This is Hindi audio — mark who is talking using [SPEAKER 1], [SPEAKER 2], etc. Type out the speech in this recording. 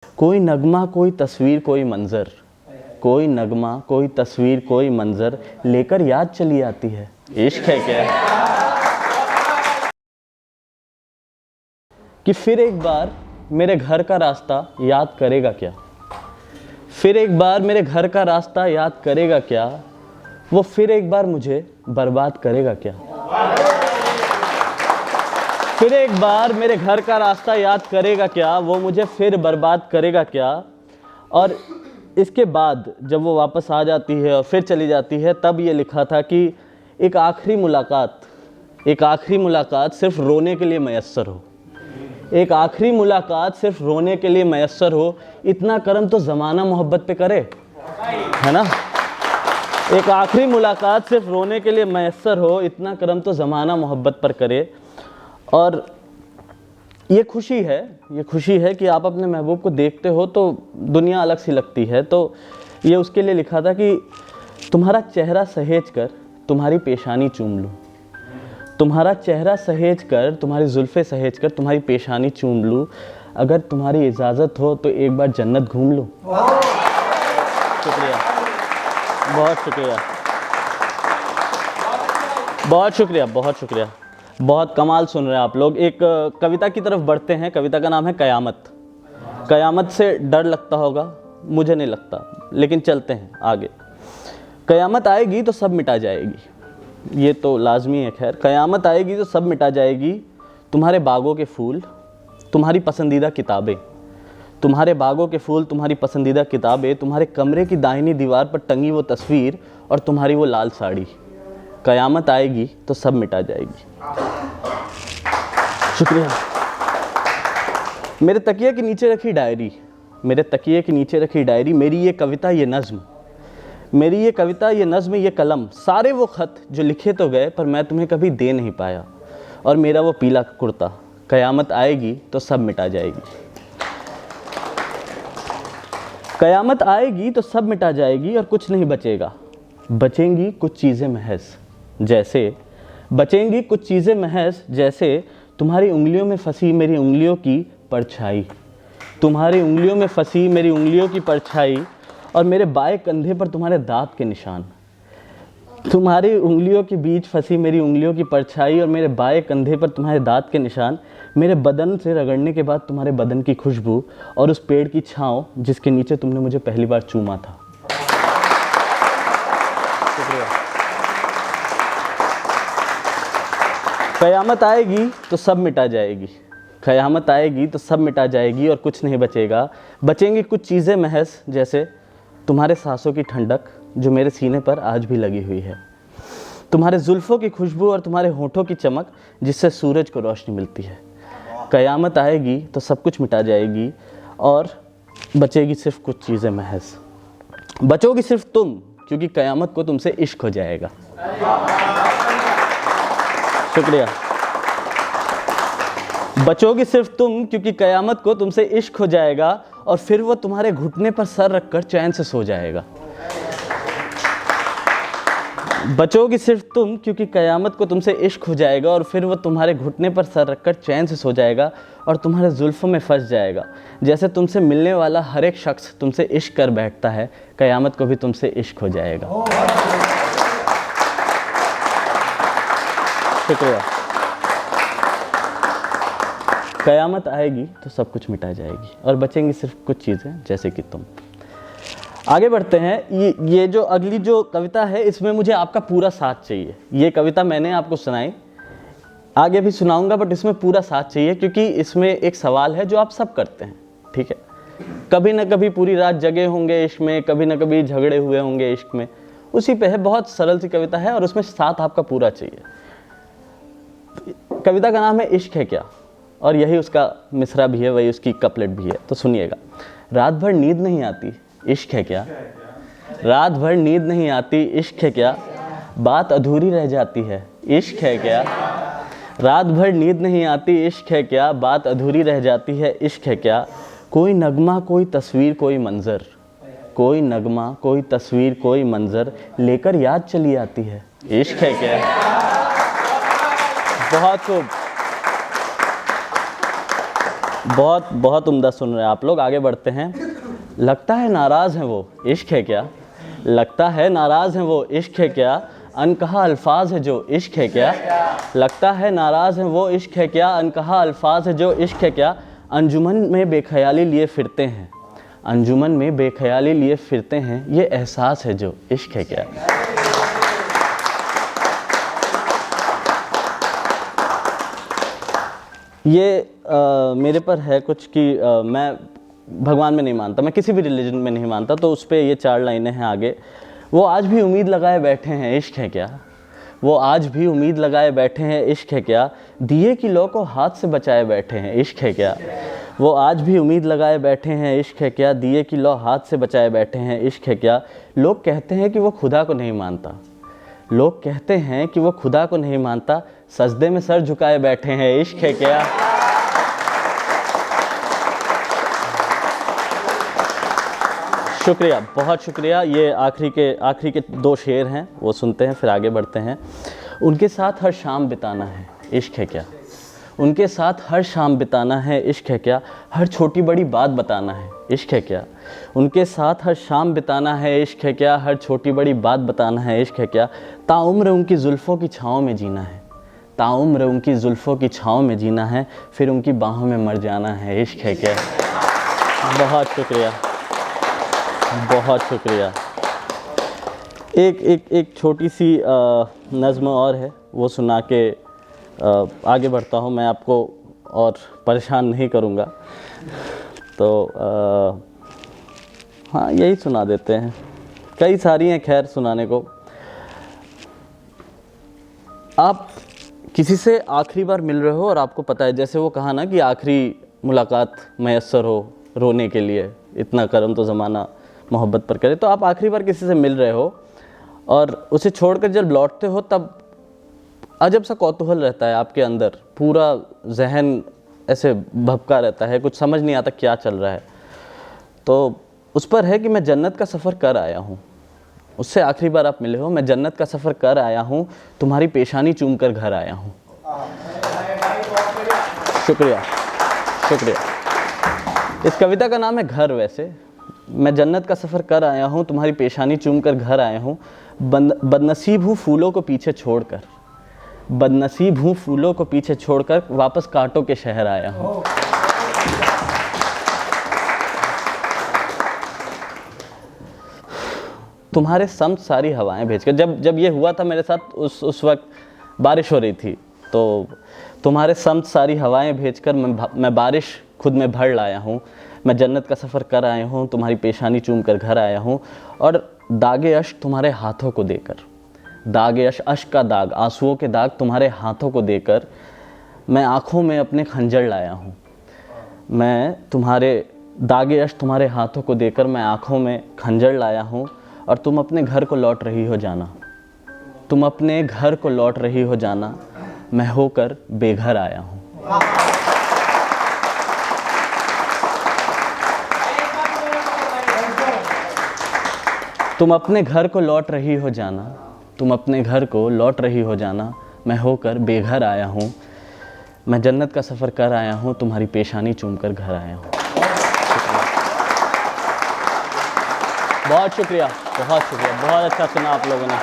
[SPEAKER 1] कोई नगमा कोई तस्वीर कोई मंजर, कोई नगमा कोई तस्वीर कोई मंजर लेकर याद चली आती है। इश्क है क्या? कि फिर एक बार मेरे घर का रास्ता याद करेगा क्या, फिर एक बार मेरे घर का रास्ता याद करेगा क्या, वो फिर एक बार मुझे बर्बाद करेगा क्या। फिर एक बार मेरे घर का रास्ता याद करेगा क्या, वो मुझे फिर बर्बाद करेगा क्या। और इसके बाद जब वो वापस आ जाती है और फिर चली जाती है, तब ये लिखा था कि एक आखिरी मुलाकात सिर्फ रोने के लिए मैसर हो, एक आखिरी मुलाकात सिर्फ रोने के लिए मैसर हो, इतना करम तो ज़माना मोहब्बत पे करे, है ना। एक आखिरी मुलाकात सिर्फ रोने के लिए मैसर हो, इतना करम तो ज़माना मोहब्बत पर करे। और ये खुशी है कि आप अपने महबूब को देखते हो तो दुनिया अलग सी लगती है। तो ये उसके लिए लिखा था कि तुम्हारा चेहरा सहेज कर तुम्हारी पेशानी चूम लूँ, तुम्हारा चेहरा सहेज कर तुम्हारी जुल्फ़े सहेज कर तुम्हारी पेशानी चूम लूँ, अगर तुम्हारी इजाज़त हो तो एक बार जन्नत घूम लूँ। शुक्रिया, बहुत शुक्रिया, बहुत शुक्रिया, बहुत शुक्रिया। बहुत कमाल सुन रहे हैं आप लोग। एक कविता की तरफ बढ़ते हैं। कविता का नाम है कयामत। कयामत से डर लगता होगा, मुझे नहीं लगता, लेकिन चलते हैं आगे। कयामत आएगी तो सब मिटा जाएगी, ये तो लाजमी है। खैर, कयामत आएगी तो सब मिटा जाएगी, तुम्हारे बागों के फूल तुम्हारी पसंदीदा किताबें, तुम्हारे बागों के फूल तुम्हारी पसंदीदा किताबें, तुम्हारे कमरे की दाहिनी दीवार पर टंगी वो तस्वीर और तुम्हारी वो लाल साड़ी। कयामत आएगी तो सब मिटा जाएगी। शुक्रिया। मेरे तकिए के नीचे रखी डायरी, मेरे तकिए के नीचे रखी डायरी, मेरी ये कविता ये नज़्म, मेरी ये कविता ये नज़्म ये कलम, सारे वो ख़त जो लिखे तो गए पर मैं तुम्हें कभी दे नहीं पाया, और मेरा वो पीला कुर्ता। कयामत आएगी तो सब मिटा जाएगी। कयामत आएगी तो सब मिटा जाएगी और कुछ नहीं बचेगा, बचेंगी कुछ चीज़ें महज, जैसे बचेंगी कुछ चीज़ें महज, जैसे तुम्हारी उंगलियों में फंसी मेरी उंगलियों की परछाई, तुम्हारी उंगलियों में फंसी मेरी उंगलियों की परछाई, और मेरे बाएं कंधे पर तुम्हारे दांत के निशान। तुम्हारी उंगलियों के बीच फंसी मेरी उंगलियों की परछाई और मेरे बाएं कंधे पर तुम्हारे दांत के निशान, मेरे बदन से रगड़ने के बाद तुम्हारे बदन की खुशबू और उस पेड़ की छाँव जिसके नीचे तुमने मुझे पहली बार चूमा था। शुक्रिया। कयामत आएगी तो सब मिटा जाएगी, कयामत आएगी तो सब मिटा जाएगी और कुछ नहीं बचेगा, बचेंगी कुछ चीज़ें महज, जैसे तुम्हारे सांसों की ठंडक जो मेरे सीने पर आज भी लगी हुई है, तुम्हारे जुल्फ़ों की खुशबू और तुम्हारे होठों की चमक जिससे सूरज को रोशनी मिलती है। कयामत आएगी तो सब कुछ मिटा जाएगी और बचेगी सिर्फ कुछ चीज़ें महज, बचोगी सिर्फ तुम, क्योंकि कयामत को तुमसे इश्क हो जाएगा। शुक्रिया। बचोगी सिर्फ तुम क्योंकि कयामत को तुमसे इश्क हो जाएगा और फिर वो तुम्हारे घुटने पर सर रखकर चैन से सो जाएगा। बचोगी सिर्फ तुम क्योंकि कयामत को तुमसे इश्क हो जाएगा और फिर वो तुम्हारे घुटने पर सर रखकर चैन से सो जाएगा और तुम्हारे जुल्फ़ों में फंस जाएगा। जैसे तुमसे मिलने वाला हर एक शख्स तुमसे इश्क कर बैठता है, कयामत को भी तुमसे इश्क हो जाएगा। शुक्रिया। कयामत आएगी तो सब कुछ मिटा जाएगी और बचेंगी सिर्फ कुछ चीज़ें, जैसे कि तुम। आगे बढ़ते हैं। ये जो अगली जो कविता है, इसमें मुझे आपका पूरा साथ चाहिए। ये कविता मैंने आपको सुनाई, आगे भी सुनाऊंगा, बट इसमें पूरा साथ चाहिए क्योंकि इसमें एक सवाल है जो आप सब करते हैं, ठीक है। कभी ना कभी पूरी रात जगे होंगे इश्क में, कभी ना कभी झगड़े हुए होंगे इश्क में, उसी पे है। बहुत सरल सी कविता है और उसमें साथ आपका पूरा चाहिए। कविता का नाम है इश्क है क्या, और यही उसका मिसरा भी है, वही उसकी कपलेट भी है। तो सुनिएगा। रात भर नींद नहीं आती, इश्क है क्या, रात भर नींद नहीं आती, इश्क है क्या, बात अधूरी रह जाती है, इश्क है क्या, रात भर नींद नहीं आती, इश्क है क्या, बात अधूरी रह जाती है, इश्क है क्या, कोई नगमा कोई तस्वीर कोई मंजर, कोई नगमा कोई तस्वीर कोई मंजर लेकर याद चली आती है, इश्क है क्या। बहुत खूब। बहुत बहुत उम्दा सुन रहे हैं आप लोग, आगे बढ़ते हैं। लगता है नाराज़ हैं वो, इश्क है क्या? लगता है नाराज़ हैं वो, इश्क है क्या? अनकहा अल्फाज है जो, इश्क है क्या? लगता है नाराज़ हैं वो, इश्क है क्या? अनकहा अल्फाज है जो, इश्क है क्या? अंजुमन में बेख्याली लिए फिरते हैं, अंजुमन में बेख्याली लिए फिरते हैं, ये एहसास है जो, इश्क है क्या? ये मेरे पर है कुछ कि मैं भगवान में नहीं मानता, मैं किसी भी रिलीजन में नहीं मानता, तो उस पर ये 4 लाइनें हैं आगे। वो आज भी उम्मीद लगाए बैठे हैं, इश्क है क्या? वो आज भी उम्मीद लगाए बैठे हैं, इश्क है क्या? दिए की लौ को हाथ से बचाए बैठे हैं, इश्क है क्या? वो आज भी उम्मीद लगाए बैठे हैं, इश्क है क्या? दिए की लौ हाथ से बचाए बैठे हैं, इश्क है क्या? लोग कहते हैं कि वो खुदा को नहीं मानता, लोग कहते हैं कि वो खुदा को नहीं मानता, सजदे में सर झुकाए बैठे हैं, इश्क है क्या? शुक्रिया, बहुत शुक्रिया। ये आखिरी के 2 शेर हैं, वो सुनते हैं फिर आगे बढ़ते हैं। उनके साथ हर शाम बिताना है, इश्क है क्या? उनके साथ हर शाम बिताना है, इश्क है क्या? हर छोटी बड़ी बात बताना है, इश्क है क्या? उनके साथ हर शाम बिताना है, इश्क है क्या? हर छोटी बड़ी बात बताना है, इश्क है क्या? ताउम्र उनकी जुल्फ़ों की छाँव में जीना है, ताउम्र उनकी जुल्फ़ों की छाँव में जीना है, फिर उनकी बाहों में मर जाना है, इश्क है क्या? बहुत शुक्रिया, बहुत शुक्रिया। एक छोटी सी नज़्म और है, वो सुना के आगे बढ़ता हूँ। मैं आपको और परेशान नहीं करूँगा, तो हाँ यही सुना देते हैं। कई सारी हैं खैर सुनाने को। आप किसी से आखिरी बार मिल रहे हो और आपको पता है, जैसे वो कहा ना कि आखिरी मुलाकात मैसर हो रोने के लिए, इतना करम तो ज़माना मोहब्बत पर करे। तो आप आखिरी बार किसी से मिल रहे हो और उसे छोड़कर जब लौटते हो, तब अजब सा कौतूहल रहता है आपके अंदर, पूरा जहन ऐसे भपका रहता है, कुछ समझ नहीं आता क्या चल रहा है। तो उस पर है कि मैं जन्नत का सफ़र कर आया हूँ, उससे आखिरी बार आप मिले हो, मैं जन्नत का सफ़र कर आया हूँ, तुम्हारी पेशानी चूम कर घर आया हूँ। शुक्रिया, शुक्रिया। इस कविता का नाम है घर। वैसे मैं जन्नत का सफ़र कर आया हूँ, तुम्हारी पेशानी चूम कर घर आया हूँ, बदनसीब हूँ फूलों को पीछे छोड़कर, बदनसीब हूँ फूलों को पीछे छोड़कर, वापस कांटों के शहर आया हूँ। तुम्हारे समत सारी हवाएं भेजकर, जब ये हुआ था मेरे साथ, उस वक्त बारिश हो रही थी, तो तुम्हारे समत सारी हवाएं भेजकर मैं बारिश खुद में भर लाया हूँ, मैं जन्नत का सफ़र कर आया हूँ, तुम्हारी पेशानी चूम कर घर आया हूँ, और दागे अश्क तुम्हारे हाथों को देकर, दागे अश्क का दाग, आंसुओं के दाग तुम्हारे हाथों को देकर, मैं आँखों में अपने खंजर लाया हूँ, मैं तुम्हारे दागे अश्क तुम्हारे हाथों को देकर मैं आँखों में खंजर लाया हूँ, और तुम अपने घर को लौट रही हो जाना, तुम अपने घर को लौट रही हो जाना, मैं होकर बेघर आया हूँ। तुम अपने घर को लौट रही हो जाना, तुम अपने घर को लौट रही हो जाना, मैं होकर बेघर आया हूँ, मैं जन्नत का सफ़र कर आया हूँ, तुम्हारी पेशानी चूम कर घर आया हूँ। बहुत शुक्रिया, बहुत शुक्रिया, बहुत अच्छा सुना आप लोगों ने।